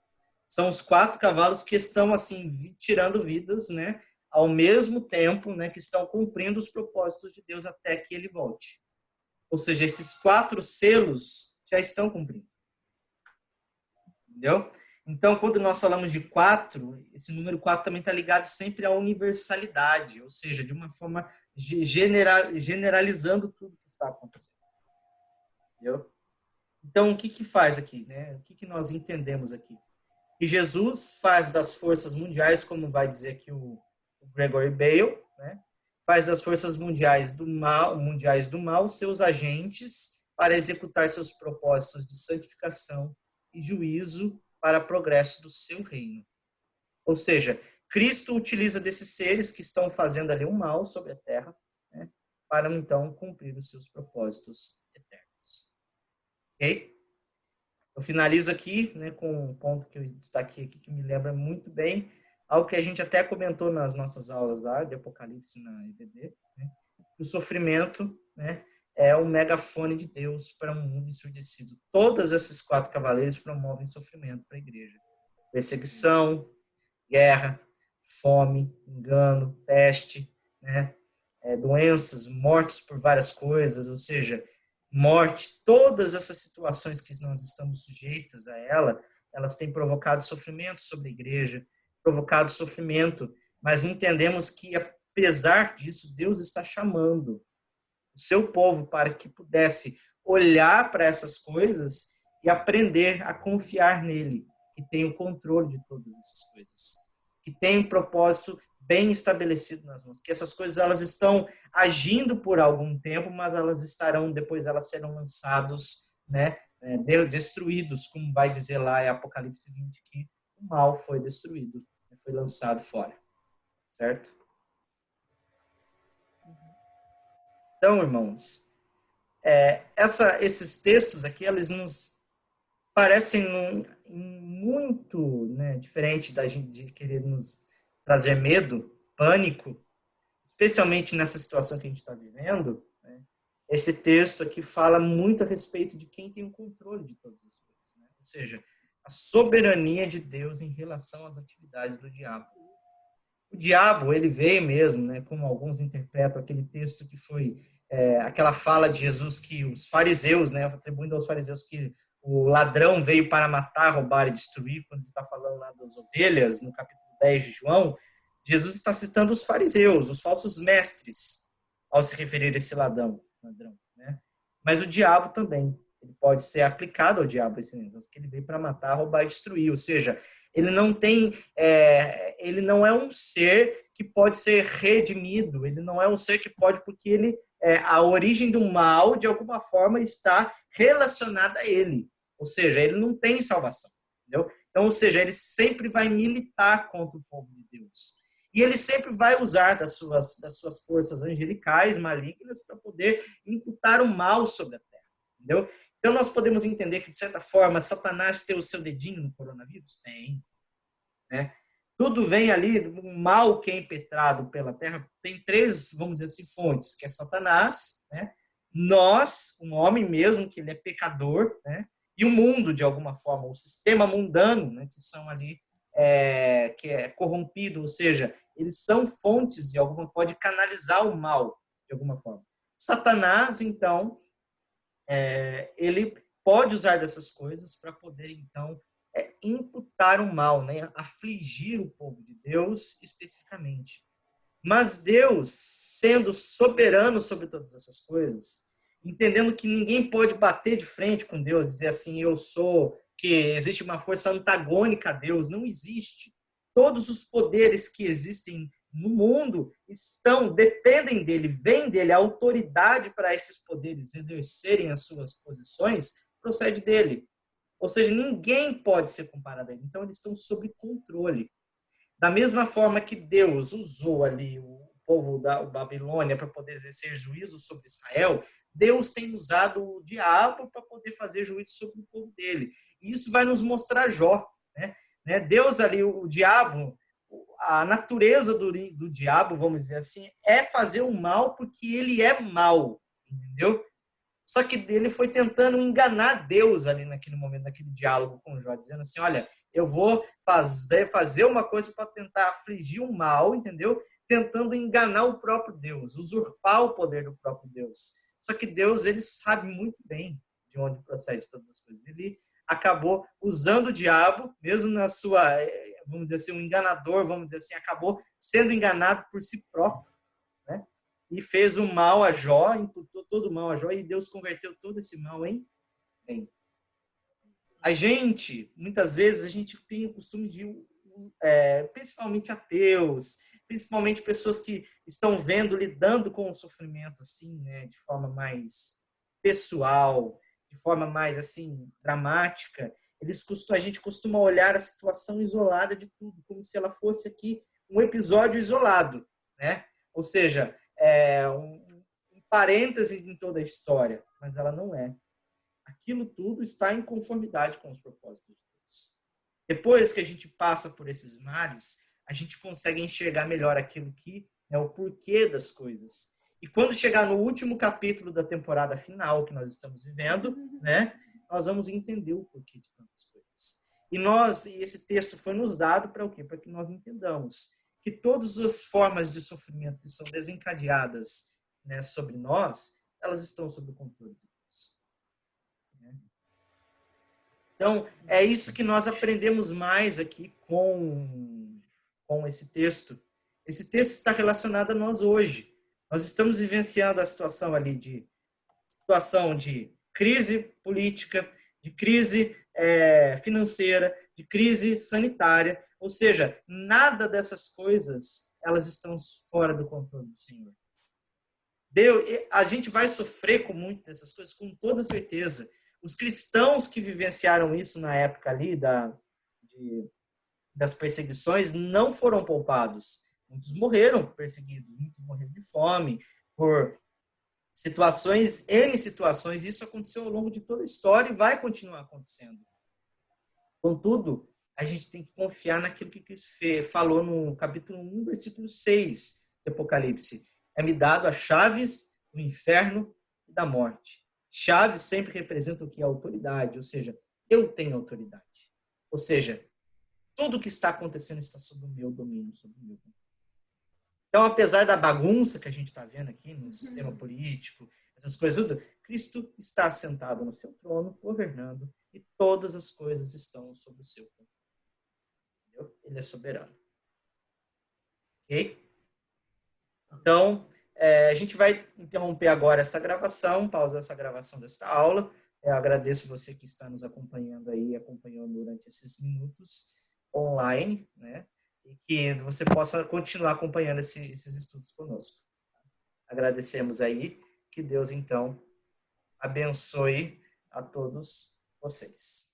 São os 4 cavalos que estão assim tirando vidas, né, ao mesmo tempo, né, que estão cumprindo os propósitos de Deus até que ele volte. Ou seja, esses 4 selos já estão cumprindo. Entendeu? Então, quando nós falamos de 4, esse número 4 também está ligado sempre à universalidade, ou seja, de uma forma generalizando tudo que está acontecendo. Entendeu? Então, o que faz aqui? Né? O que nós entendemos aqui? Que Jesus faz das forças mundiais, como vai dizer aqui o Gregory Bale, né? Faz das forças mundiais do mal seus agentes para executar seus propósitos de santificação e juízo para progresso do seu reino. Ou seja, Cristo utiliza desses seres que estão fazendo ali um mal sobre a terra, né, para então cumprir os seus propósitos eternos. Ok? Eu finalizo aqui, né, com um ponto que eu destaquei aqui que me lembra muito bem algo que a gente até comentou nas nossas aulas lá de Apocalipse na EBD, né, o sofrimento, né, é o megafone de Deus para um mundo ensurdecido. Todos esses 4 cavaleiros promovem sofrimento para a igreja. Perseguição, guerra, fome, engano, peste, né? Doenças, mortes por várias coisas, ou seja, morte, todas essas situações que nós estamos sujeitos a elas têm provocado sofrimento sobre a igreja, provocado sofrimento, mas entendemos que, apesar disso, Deus está chamando o seu povo para que pudesse olhar para essas coisas e aprender a confiar nele, que tem o controle de todas essas coisas, que tem um propósito bem estabelecido nas mãos, que essas coisas elas estão agindo por algum tempo, mas elas estarão, depois elas serão lançados, né, destruídos, como vai dizer lá em Apocalipse 20, que o mal foi destruído, foi lançado fora, certo? Então, irmãos, esses textos aqui, eles nos parecem muito, né, diferente da gente de querer nos trazer medo, pânico, especialmente nessa situação que a gente está vivendo. Né? Esse texto aqui fala muito a respeito de quem tem o controle de todas as coisas. Né? Ou seja, a soberania de Deus em relação às atividades do diabo. O diabo, ele veio mesmo, né, como alguns interpretam aquele texto que foi aquela fala de Jesus que os fariseus, né, atribuindo aos fariseus que o ladrão veio para matar, roubar e destruir, quando ele está falando lá das ovelhas, no capítulo 10 de João, Jesus está citando os fariseus, os falsos mestres, ao se referir a esse ladrão, né? Mas o diabo também, ele pode ser aplicado ao diabo esse negócio, que ele veio para matar, roubar e destruir, ou seja, ele não é um ser que pode ser redimido, ele não é um ser que pode, porque a origem do mal, de alguma forma, está relacionada a ele. Ou seja, ele não tem salvação. Entendeu? Então, ou seja, ele sempre vai militar contra o povo de Deus. E ele sempre vai usar das suas forças angelicais, malignas, para poder imputar o mal sobre a terra. Entendeu? Então, nós podemos entender que, de certa forma, Satanás tem o seu dedinho no coronavírus? Tem. Né? Tudo vem ali, o mal que é impetrado pela terra, tem 3, vamos dizer assim, fontes, que é Satanás, né? Nós, um homem mesmo, que ele é pecador, né? E o mundo, de alguma forma, o sistema mundano, né? Que são ali, que é corrompido, ou seja, eles são fontes, de alguma pode canalizar o mal, de alguma forma. Satanás, então, ele pode usar dessas coisas para poder, então, imputar o mal, né? Afligir o povo de Deus especificamente. Mas Deus, sendo soberano sobre todas essas coisas, entendendo que ninguém pode bater de frente com Deus, dizer assim, que existe uma força antagônica a Deus, não existe. Todos os poderes que existem no mundo dependem dele, vêm dele, a autoridade para esses poderes exercerem as suas posições procede dele. Ou seja, ninguém pode ser comparado a ele. Então, eles estão sob controle. Da mesma forma que Deus usou ali o povo da Babilônia para poder exercer juízo sobre Israel, Deus tem usado o diabo para poder fazer juízo sobre o povo dele. E isso vai nos mostrar Jó. Né? né? Deus ali, o diabo, a natureza do diabo, vamos dizer assim, é fazer o mal porque ele é mal, entendeu? Só que ele foi tentando enganar Deus ali naquele momento, naquele diálogo com Jó, dizendo assim, olha, eu vou fazer uma coisa para tentar afligir o mal, entendeu? Tentando enganar o próprio Deus, usurpar o poder do próprio Deus. Só que Deus, ele sabe muito bem de onde procede todas as coisas. Ele acabou usando o diabo, mesmo na sua, vamos dizer assim, um enganador, vamos dizer assim, acabou sendo enganado por si próprio, né? E fez o mal a Jó, imputou todo o mal a Jó, e Deus converteu todo esse mal em bem. A gente, muitas vezes, a gente tem o costume de, principalmente ateus, principalmente pessoas que estão lidando com o sofrimento, assim, né, de forma mais pessoal, de forma mais, assim, dramática, a gente costuma olhar a situação isolada de tudo, como se ela fosse aqui um episódio isolado, né? Ou seja, um parêntese em toda a história, mas ela não é. Aquilo tudo está em conformidade com os propósitos de Deus. Depois que a gente passa por esses males, a gente consegue enxergar melhor aquilo que é o porquê das coisas. E quando chegar no último capítulo da temporada final que nós estamos vivendo, né, nós vamos entender o porquê de tantas coisas. E esse texto foi nos dado para o quê? Para que nós entendamos que todas as formas de sofrimento que são desencadeadas, né, sobre nós, elas estão sob o controle de Deus. Então, é isso que nós aprendemos mais aqui com esse texto. Esse texto está relacionado a nós hoje. Nós estamos vivenciando a situação ali de crise política, de crise financeira, de crise sanitária. Ou seja, nada dessas coisas elas estão fora do controle do Senhor. A gente vai sofrer com muitas dessas coisas, com toda certeza. Os cristãos que vivenciaram isso na época ali das perseguições não foram poupados. Muitos morreram perseguidos, muitos morreram de fome, por N situações. Isso aconteceu ao longo de toda a história e vai continuar acontecendo. Contudo, a gente tem que confiar naquilo que Cristo falou no capítulo 1, versículo 6 de Apocalipse. É-me dado as chaves do inferno e da morte. Chaves sempre representam o que? A autoridade, ou seja, eu tenho autoridade. Ou seja, tudo o que está acontecendo está sob o meu domínio, sob o meu controle. Então, apesar da bagunça que a gente está vendo aqui no sistema político, essas coisas tudo, Cristo está sentado no seu trono, governando, e todas as coisas estão sob o seu controle. Entendeu? Ele é soberano. Ok? Então, a gente vai interromper agora essa gravação, pausar essa gravação desta aula. Eu agradeço você que está nos acompanhando aí, acompanhando durante esses minutos online, né? E que você possa continuar acompanhando esses estudos conosco. Agradecemos aí, que Deus, então, abençoe a todos vocês.